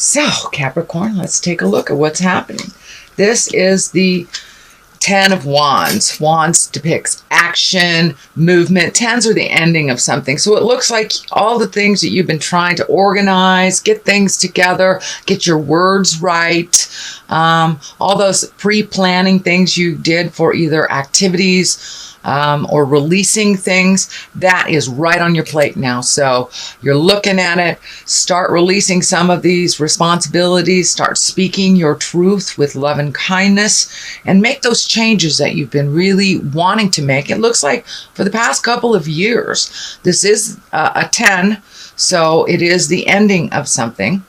So, Capricorn, let's take a look at what's happening. This is the Ten of Wands. Wands depicts action, movement. Tens are the ending of something. So it looks like all the things that you've been trying to organize, get things together, get your words right, all those pre-planning things you did for either activities or releasing things, that is right on your plate now. So you're looking at it, start releasing some of these responsibilities, start speaking your truth with love and kindness, and make those changes that you've been really wanting to make. It looks like for the past couple of years, this is a 10, so it is the ending of something.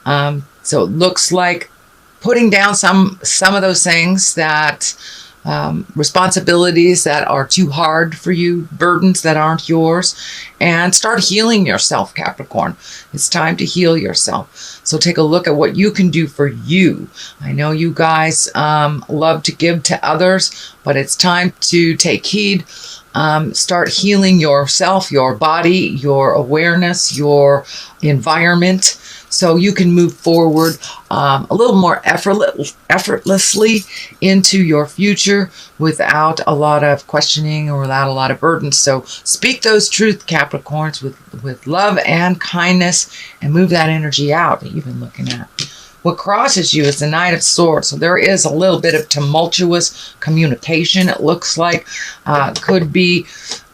So it looks like putting down some of those things that responsibilities that are too hard for you, burdens that aren't yours, and start healing yourself, Capricorn. It's time to heal yourself. So take a look at what you can do for you. I know you guys love to give to others, but it's time to take heed. Start healing yourself, your body, your awareness, your environment, so you can move forward a little more effortlessly into your future without a lot of questioning or without a lot of burdens. So speak those truth, Capricorns, with love and kindness, and move that energy out that you've been looking at. What crosses you is the Knight of Swords. So there is a little bit of tumultuous communication, it looks like. Could be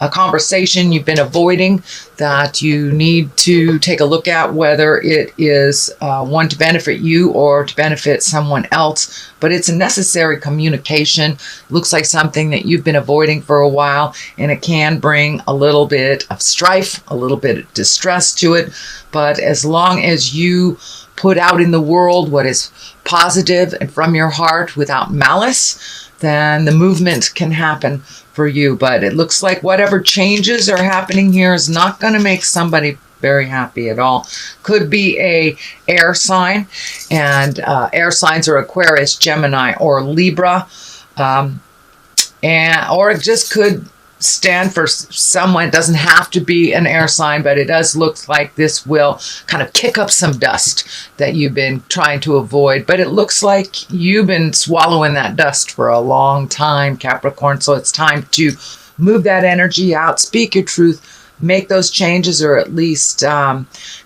a conversation you've been avoiding that you need to take a look at, whether it is one to benefit you or to benefit someone else. But it's a necessary communication. Looks like something that you've been avoiding for a while, and it can bring a little bit of strife, a little bit of distress to it. But as long as you put out in the world what is positive and from your heart without malice, then the movement can happen for you. But it looks like whatever changes are happening here is not going to make somebody very happy at all. Could be a air sign, and air signs are Aquarius, Gemini, or Libra, or it just could stand for someone. It doesn't have to be an air sign, but it does look like this will kind of kick up some dust that you've been trying to avoid. But it looks like you've been swallowing that dust for a long time, Capricorn. So it's time to move that energy out, speak your truth, make those changes, or at least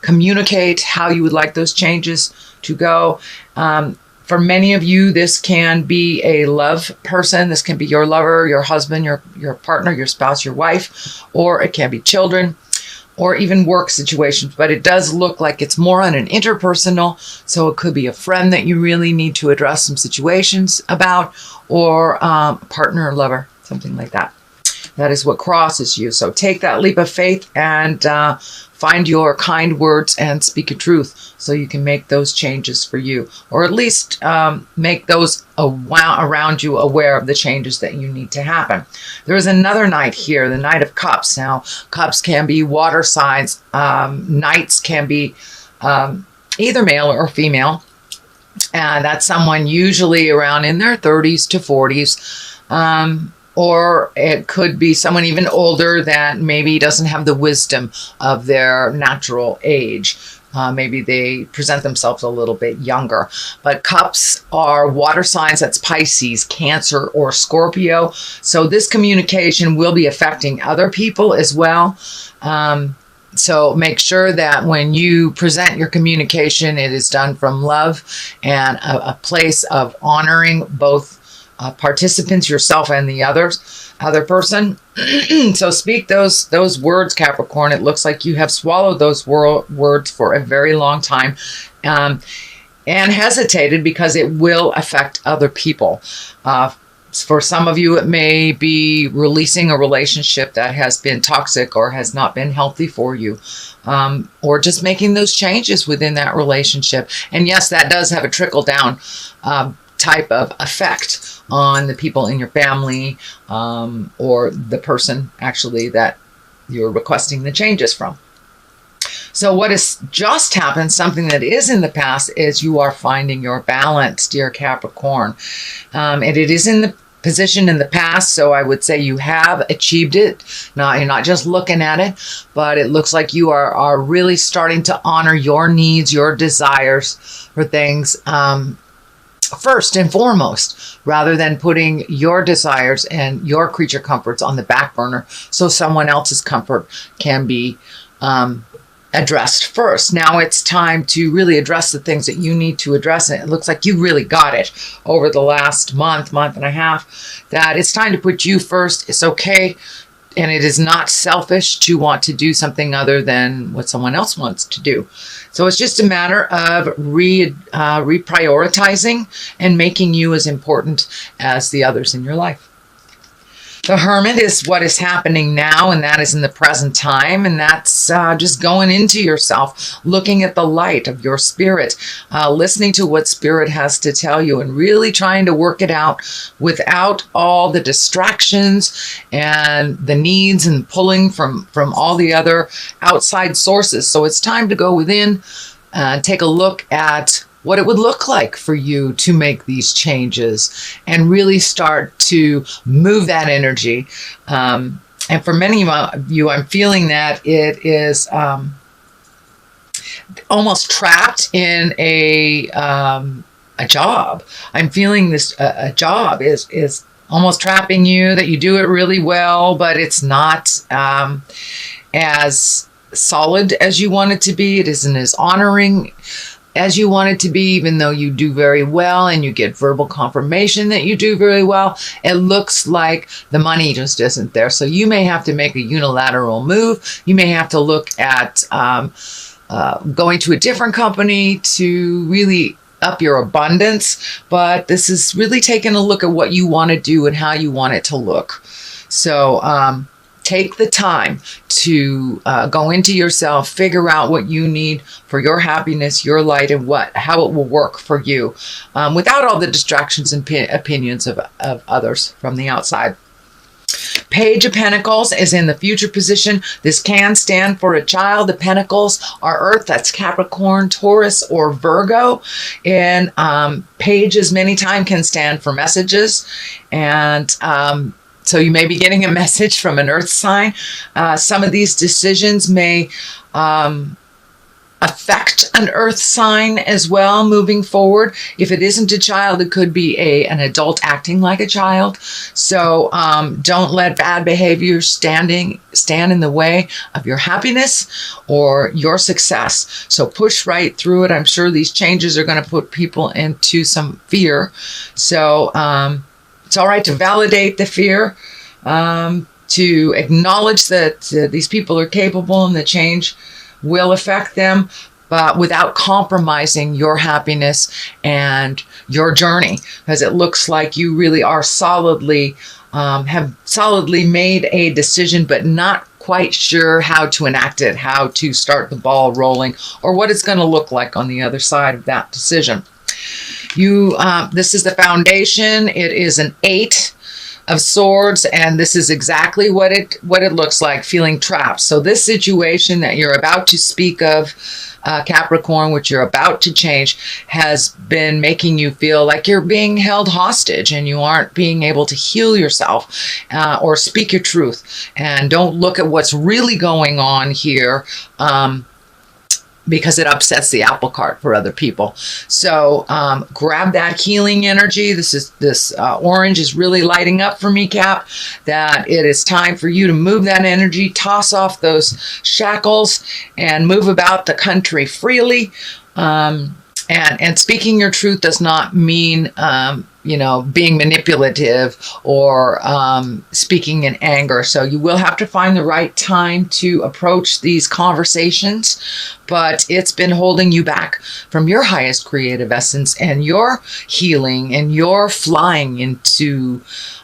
communicate how you would like those changes to go. For many of you, this can be a love person. This can be your lover, your husband, your partner, your spouse, your wife, or it can be children, or even work situations. But it does look like it's more on an interpersonal. So it could be a friend that you really need to address some situations about, or a partner or lover, something like that. That is what crosses you. So take that leap of faith and find your kind words and speak your truth, so you can make those changes for you, or at least make those around you aware of the changes that you need to happen. There is another Knight here, the Knight of Cups. Now, cups can be water signs. Knights can be either male or female. And that's someone usually around in their 30s to 40s. Or it could be someone even older that maybe doesn't have the wisdom of their natural age. Maybe they present themselves a little bit younger. But cups are water signs. That's Pisces, Cancer, or Scorpio. So this communication will be affecting other people as well. So make sure that when you present your communication, it is done from love and a place of honoring both participants, yourself and the other person. So speak those words, Capricorn. It looks like you have swallowed those words for a very long time, and hesitated because it will affect other people. For some of you, it may be releasing a relationship that has been toxic or has not been healthy for you, or just making those changes within that relationship. And yes, that does have a trickle down type of effect on the people in your family, or the person actually that you're requesting the changes from. So what has just happened, something that is in the past, is you are finding your balance, dear Capricorn. And it is in the position in the past, so I would say you have achieved it. Now, you're not just looking at it, but it looks like you are really starting to honor your needs, your desires for things first and foremost, rather than putting your desires and your creature comforts on the back burner so someone else's comfort can be addressed first. Now it's time to really address the things that you need to address. And it looks like you really got it over the last month and a half, that it's time to put you first. It's okay. And it is not selfish to want to do something other than what someone else wants to do. So it's just a matter of reprioritizing and making you as important as the others in your life. The Hermit is what is happening now, and that is in the present time, and that's just going into yourself, looking at the light of your spirit, listening to what spirit has to tell you, and really trying to work it out without all the distractions and the needs and pulling from all the other outside sources. So it's time to go within and take a look at what it would look like for you to make these changes and really start to move that energy. And for many of you, I'm feeling that it is almost trapped in a job. I'm feeling this a job is almost trapping you, that you do it really well, but it's not as solid as you want it to be. It isn't as honoring as you want it to be, even though you do very well and you get verbal confirmation that you do very well. It looks like the money just isn't there. So you may have to make a unilateral move. You may have to look at going to a different company to really up your abundance. But this is really taking a look at what you want to do and how you want it to look. So take the time to go into yourself, figure out what you need for your happiness, your light, and how it will work for you without all the distractions and opinions of others from the outside. Page of Pentacles is in the future position. This can stand for a child. The Pentacles are Earth. That's Capricorn, Taurus, or Virgo. And pages many times can stand for messages. And so you may be getting a message from an earth sign. Some of these decisions may affect an earth sign as well moving forward. If it isn't a child, it could be an adult acting like a child. So don't let bad behavior stand in the way of your happiness or your success. So push right through it. I'm sure these changes are going to put people into some fear. So it's all right to validate the fear, to acknowledge that these people are capable and the change will affect them, but without compromising your happiness and your journey, because it looks like you really are have solidly made a decision, but not quite sure how to enact it, how to start the ball rolling, or what it's going to look like on the other side of that decision. This is the foundation. It is an 8 of Swords, and this is exactly what it looks like, feeling trapped. So this situation that you're about to speak of, Capricorn, which you're about to change, has been making you feel like you're being held hostage and you aren't being able to heal yourself or speak your truth. And don't look at what's really going on here, because it upsets the apple cart for other people. So grab that healing energy. This orange is really lighting up for me, Cap, that it is time for you to move that energy, toss off those shackles, and move about the country freely. And speaking your truth does not mean, being manipulative or speaking in anger. So you will have to find the right time to approach these conversations, but it's been holding you back from your highest creative essence and your healing and your flying into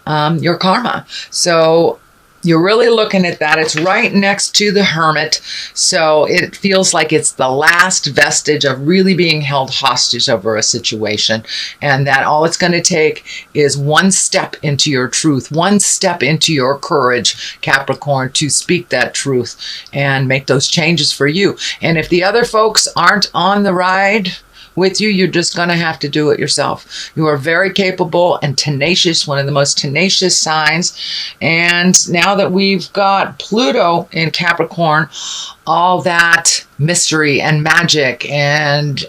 your karma. So you're really looking at that. It's right next to the Hermit. So it feels like it's the last vestige of really being held hostage over a situation. And that all it's going to take is one step into your truth, one step into your courage, Capricorn, to speak that truth and make those changes for you. And if the other folks aren't on the ride, with you. You're just going to have to do it yourself. You are very capable and tenacious, one of the most tenacious signs. And now that we've got Pluto in Capricorn, all that mystery and magic and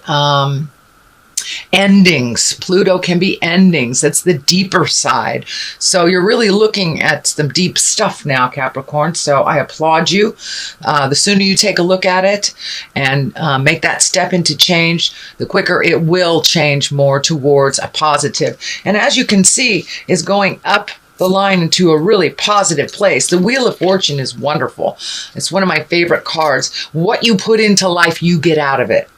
endings. Pluto can be endings. That's the deeper side. So you're really looking at some deep stuff now, Capricorn. So I applaud you. The sooner you take a look at it and make that step into change, the quicker it will change more towards a positive. And as you can see, is going up the line into a really positive place. The Wheel of Fortune is wonderful. It's one of my favorite cards. What you put into life, you get out of it.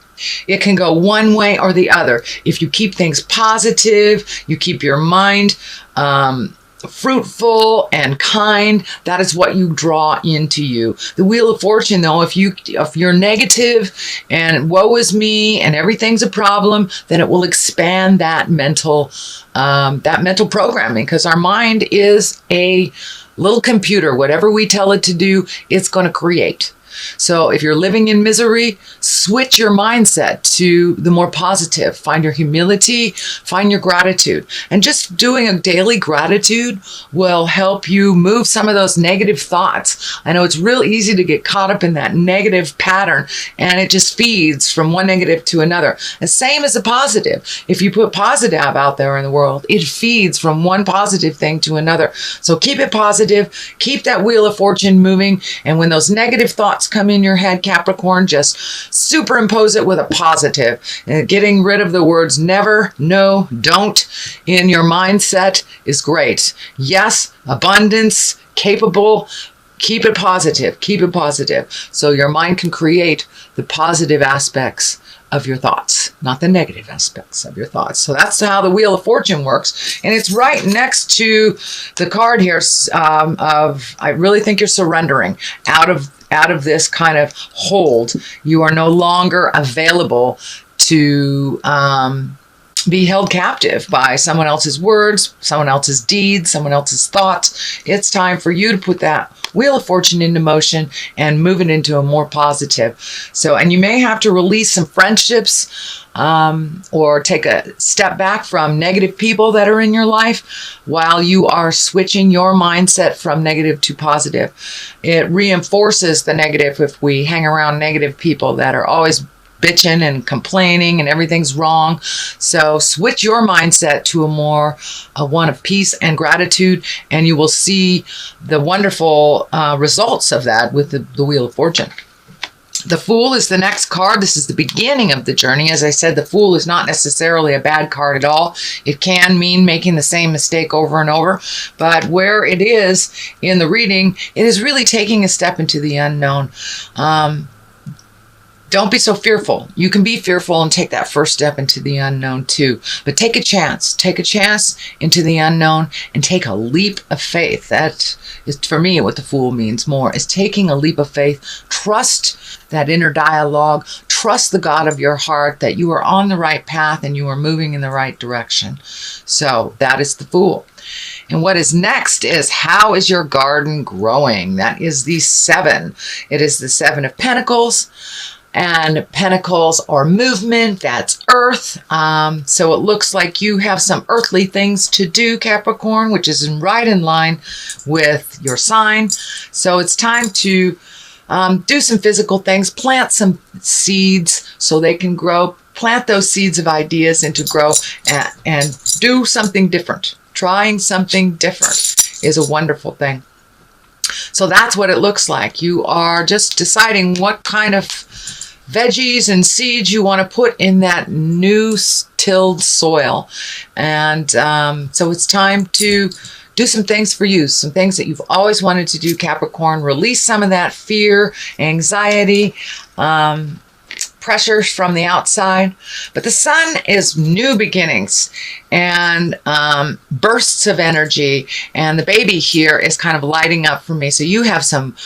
It can go one way or the other. If you keep things positive, you keep your mind fruitful and kind, that is what you draw into you. The Wheel of Fortune, though, if you're negative and woe is me and everything's a problem, then it will expand that mental programming, because our mind is a little computer. Whatever we tell it to do, it's going to create. So if you're living in misery, switch your mindset to the more positive. Find your humility, find your gratitude. And just doing a daily gratitude will help you move some of those negative thoughts. I know it's real easy to get caught up in that negative pattern, and it just feeds from one negative to another. The same as a positive. If you put positive out there in the world, it feeds from one positive thing to another. So keep it positive, keep that Wheel of Fortune moving, and when those negative thoughts come in your head, Capricorn, just superimpose it with a positive. And getting rid of the words never, no, don't in your mindset is great. Yes, abundance, capable. Keep it positive. Keep it positive. So your mind can create the positive aspects of your thoughts, not the negative aspects of your thoughts. So that's how the Wheel of Fortune works. And it's right next to the card here of, I really think you're surrendering out of this kind of hold. You are no longer available to be held captive by someone else's words, someone else's deeds, someone else's thoughts. It's time for you to put that Wheel of Fortune into motion and move it into a more positive. So, and you may have to release some friendships or take a step back from negative people that are in your life while you are switching your mindset from negative to positive. It reinforces the negative if we hang around negative people that are always bitching and complaining and everything's wrong. So switch your mindset to a one of peace and gratitude, and you will see the wonderful results of that with the Wheel of Fortune. The Fool is the next card. This is the beginning of the journey. As I said, the Fool is not necessarily a bad card at all. It can mean making the same mistake over and over. But where it is in the reading, it is really taking a step into the unknown. Don't be so fearful. You can be fearful and take that first step into the unknown too. But take a chance. Take a chance into the unknown and take a leap of faith. That is, for me, what the Fool means more, is taking a leap of faith. Trust that inner dialogue. Trust the God of your heart that you are on the right path and you are moving in the right direction. So that is the Fool. And what is next is, how is your garden growing? That is the 7. It is the 7 of Pentacles. And pentacles are movement, that's earth. So it looks like you have some earthly things to do, Capricorn, which is right in line with your sign. So it's time to do some physical things, plant some seeds so they can grow, plant those seeds of ideas into grow and do something different. Trying something different is a wonderful thing. So that's what it looks like. You are just deciding what kind of veggies and seeds you want to put in that new tilled soil. And so it's time to do some things for you, some things that you've always wanted to do, Capricorn. Release some of that fear, anxiety, pressures from the outside. But the sun is new beginnings and bursts of energy. And the baby here is kind of lighting up for me. So you have some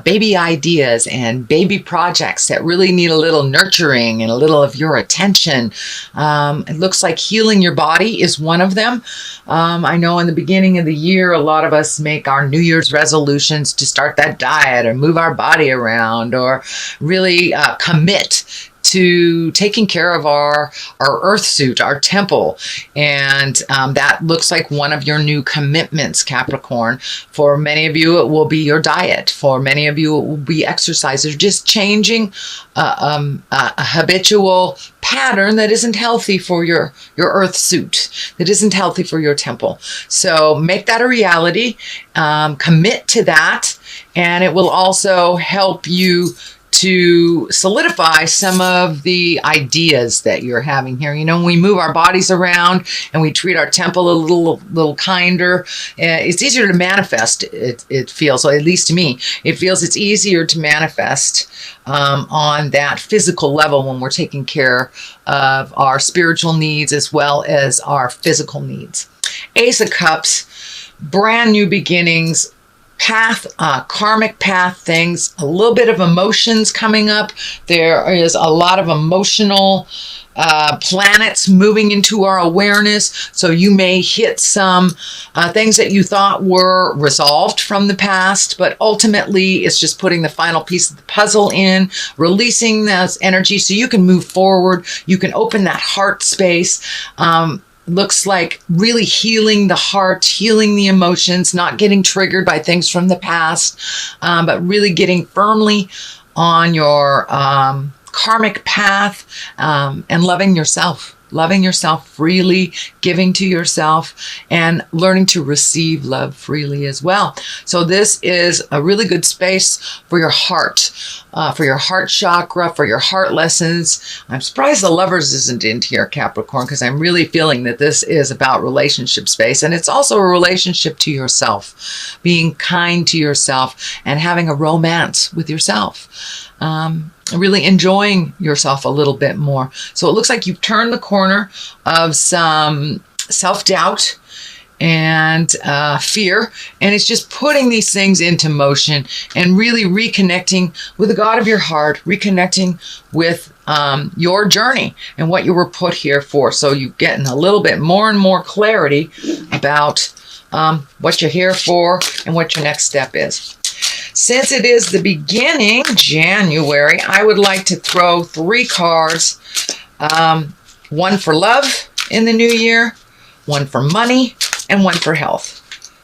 baby ideas and baby projects that really need a little nurturing and a little of your attention. It looks like healing your body is one of them. I know in the beginning of the year, a lot of us make our New Year's resolutions to start that diet or move our body around or really commit to taking care of our earth suit, our temple. And that looks like one of your new commitments, Capricorn. For many of you, it will be your diet. For many of you, it will be exercise. Or just changing a habitual pattern that isn't healthy for your earth suit, that isn't healthy for your temple. So make that a reality, commit to that, and it will also help you to solidify some of the ideas that you're having here. You know, when we move our bodies around and we treat our temple a little kinder, it's easier to manifest. It feels, or at least to me, it feels it's easier to manifest on that physical level when we're taking care of our spiritual needs as well as our physical needs. Ace of Cups, brand new beginnings, karmic path things, a little bit of emotions coming up. There is a lot of emotional planets moving into our awareness. So you may hit some things that you thought were resolved from the past, but ultimately it's just putting the final piece of the puzzle in, releasing those energy so you can move forward. You can open that heart space. Looks like really healing the heart, healing the emotions, not getting triggered by things from the past, but really getting firmly on your karmic path, and loving yourself freely, giving to yourself, and learning to receive love freely as well. So this is a really good space for your heart chakra, for your heart lessons. I'm surprised the Lovers isn't in here, Capricorn, because I'm really feeling that this is about relationship space. And it's also a relationship to yourself, being kind to yourself and having a romance with yourself. Really enjoying yourself a little bit more. So it looks like you've turned the corner of some self-doubt and fear, and it's just putting these things into motion and really reconnecting with the God of your heart, reconnecting with your journey and what you were put here for. So you're getting a little bit more and more clarity about what you're here for and what your next step is. Since it is the beginning, January, I would like to throw 3 cards. One for love in the new year, one for money, and one for health.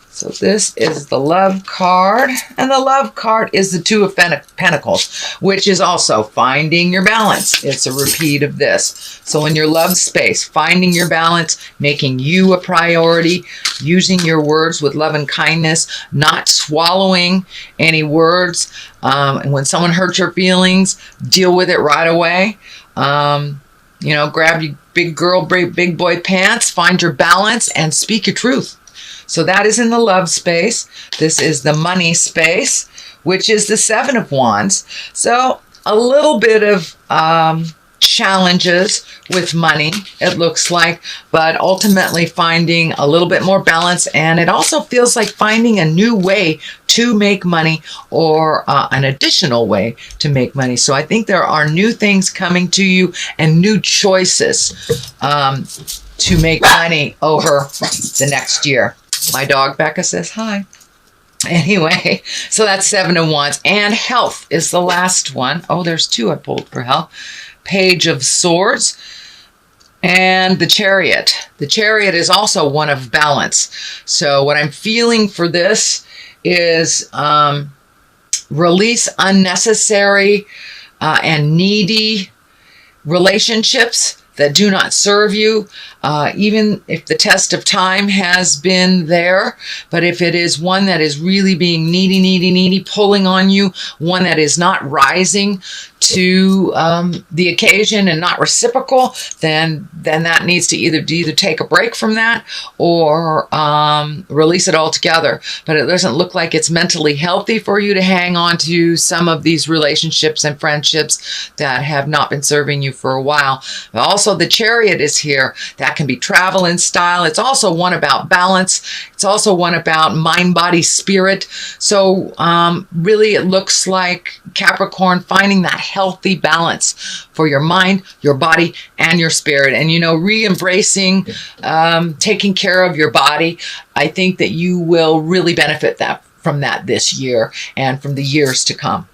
So this is the love card, and the love card is the 2 of Pentacles, which is also finding your balance. It's a repeat of this. So in your love space, finding your balance, making you a priority, using your words with love and kindness, not swallowing any words. And when someone hurts your feelings, deal with it right away. You know, grab your big girl, big boy pants, find your balance, and speak your truth. So that is in the love space. This is the money space, which is the 7 of Wands. So a little bit of challenges with money, it looks like, but ultimately finding a little bit more balance. And it also feels like finding a new way to make money, or an additional way to make money. So I think there are new things coming to you and new choices to make money over the next year. My dog Becca says hi. Anyway, so that's 7 of Wands. And health is the last one. Oh, there's 2 I pulled for health. Page of Swords and the Chariot. The Chariot is also one of balance. So what I'm feeling for this is release unnecessary and needy relationships that do not serve you, even if the test of time has been there. But if it is one that is really being needy, pulling on you, one that is not rising to the occasion and not reciprocal, then that needs to either take a break from that or release it altogether. But it doesn't look like it's mentally healthy for you to hang on to some of these relationships and friendships that have not been serving you for a while. But also the Chariot is here. That can be travel and style. It's also one about balance. It's also one about mind, body, spirit. So really it looks like Capricorn finding that healthy balance for your mind, your body, and your spirit. And, you know, re-embracing, taking care of your body. I think that you will really benefit from that this year and from the years to come.